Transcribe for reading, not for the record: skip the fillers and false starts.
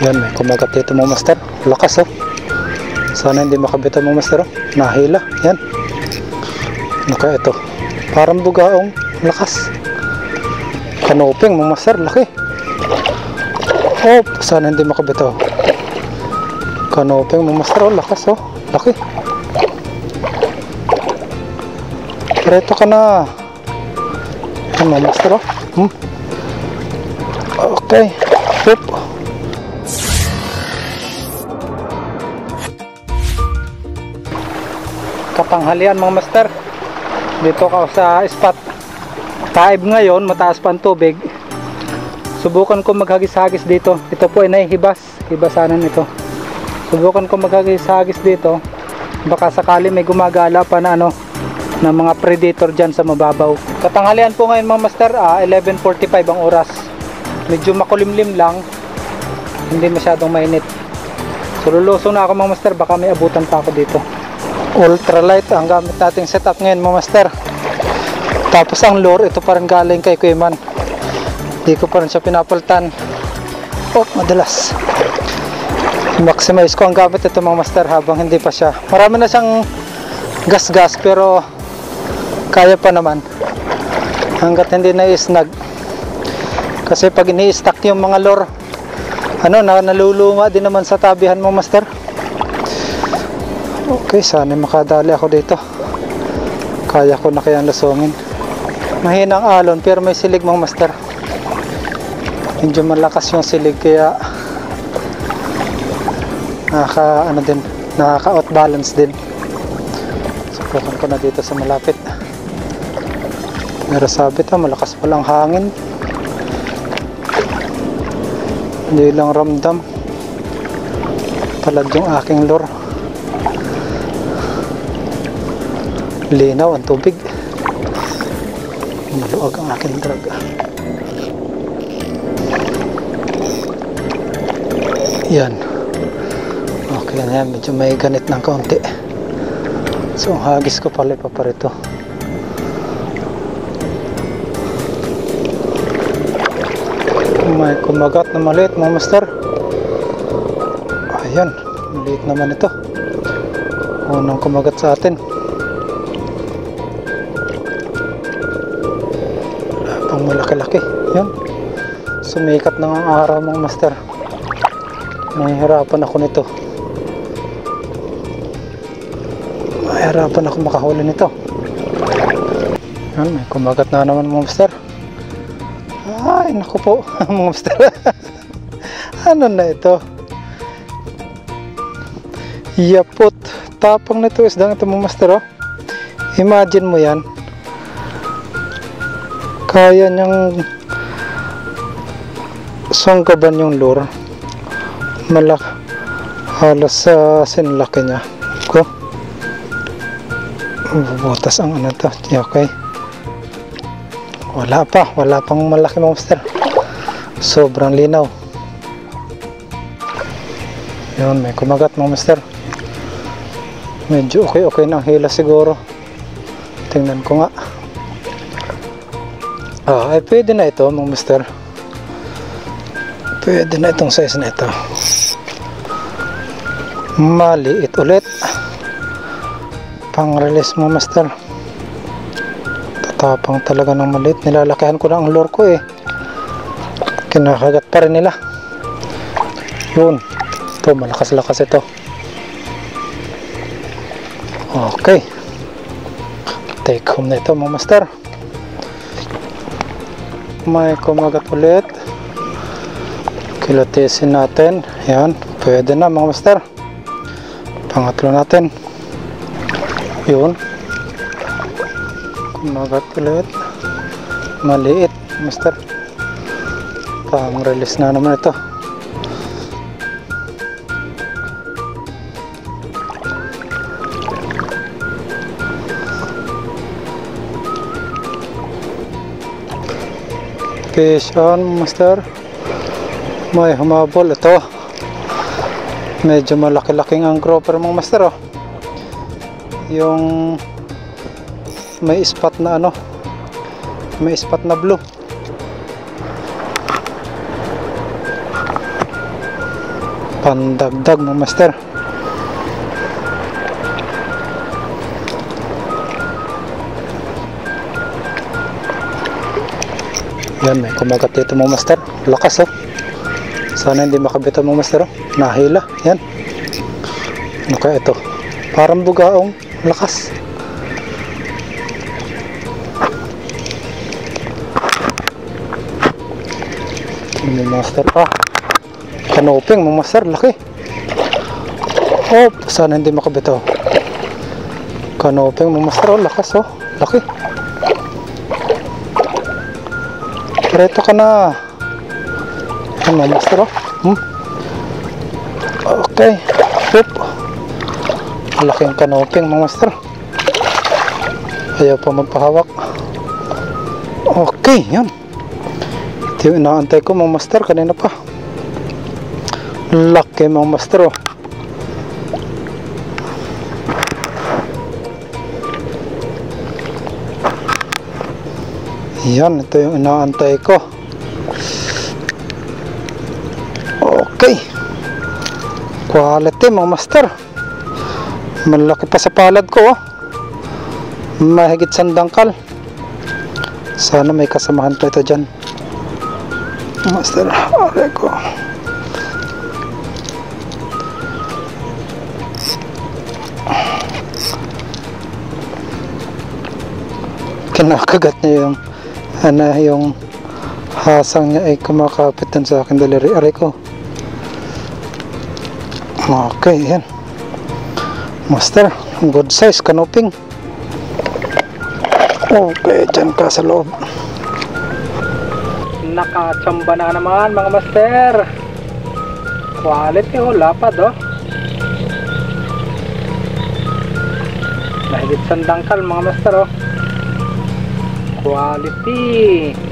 Yan, may kumagat dito mga master. Lakas oh. Sana hindi makabito mga master oh. Nahila. Yan. Naka ito. Parang bugaong. Lakas. Kanoping mga master. Laki. Oh, sana hindi makabito. Kanoping mga master oh. Lakas oh. Laki. Preto ka na. Yan mga master oh. Okay. Oop. Katanghalian mga master. Dito ka sa spot. Taib ngayon, mataas pa ang tubig. Subukan ko maghagis-hagis dito. Ito po ay nahihibas. Hibasanan ito. Subukan ko maghagis-hagis dito. Baka sakali may gumagala pa na ano, na mga predator dyan sa mababaw. Katanghalian po ngayon mga master, 11:45 ang oras. Medyo makulimlim lang. Hindi masyadong mainit. So lulusong na ako mga master, baka may abutan pa ako dito. Ultralight ang gamit nating setup ngayon mga master. Tapos ang lure, ito pa rin galing kay Kuya Man. Hindi ko pa rin siya pinapalitan. Oh, madalas. Maximize ko ang gamit ito mga master habang hindi pa siya. Marami na siyang gas-gas pero kaya pa naman. Hanggat hindi na isnag. Kasi pag ini-stack yung mga lure, naluluma din naman sa tabihan mga master. Okay, sana makadali ako dito. Kaya ko na kayang lusungin. Mahinang alon pero may silig mga master. Medyo malakas yung silig kaya nakaka-outbalance din. Subukan ko na dito sa malapit. Pero sabit malakas palang hangin. Hindi lang ramdam. Talad yung aking lure. Linaw ang tubig. Maluwag ang aking drag. Yan. Okay na yan. Medyo may ganit ng kaunti. So hagis ko pala paparito. May kumagat na maliit mga master. Ayan. Maliit naman ito. Unang kumagat sa atin. Pang malaki-laki. Yan. Sumikat na ang araw mga master. Mahihirapan ako nito. Mahihirapan ako makahuli nito. Yan. May kumagat na naman mga master. Ay, naku po. Mga master. Ano na ito? Yapot. Tapang nito isdang ito mga master oh. Imagine mo yan. Kaya niyang sangkaban yung lure. Halos sa sinlaki niya. Ko. Bubutas ang ano to. Okay. Wala pang malaki mga master. Sobrang linaw. Yun, may kumagat mga master. Medyo okay na ang hila siguro. Tingnan ko nga. Ay pwede na ito mga master. Pwede na itong size na ito. Maliit ulit. Pang release mga master. Tatapang talaga ng maliit. Nilalakihan ko na ang lure ko eh. Kinakagat pa rin nila. Yun. Ito malakas-lakas ito. Okay. Take home na ito mga master. May kumagat ulit. Kilatisin natin. Yan. Pwede na mga master. Pangatlo natin. Yun. Kumagat ulit. Maliit master. Pang release na naman ito. Fish on master. May humabol ito. Medyo malaki-laking ang grouper mga master oh. Yung may spot na ano, may spot na blue. pandagdag mga master. Yan, may kumagat dito mga master. Lakas oh. Sana hindi makabito mga master oh. Nahila. Yan. Ano kaya ito? Parang bugaong lakas. Mga master pa. Kanoping mga master. Laki. Oh, sana hindi makabito. Kanoping mga master oh. Lakas oh. Laki. Direto ka na. Ano master oh. Okay. Oop. Malaking kanoping mga master. Ayaw pa magpahawak. Okay, yan. Ito yung inaantay ko mga master kanina pa. Laki mga master oh. Yan, ito yung inaantay ko. Okay. Quality mga master. Malaki pa sa palad ko oh. Mahigit sandangkal. Sana may kasamahan pa ito dyan. Master, aray ko. Kinakagat niya yung yung hasang niya ay kumakapit dun sa akin daliri. Aray ko. Okay, yan. Master, good size kanoping. Okay, dyan ka sa loob. Nakachamba na naman mga master. Quality oh, lapad oh. Mahigit sandangkal mga master oh. Quality.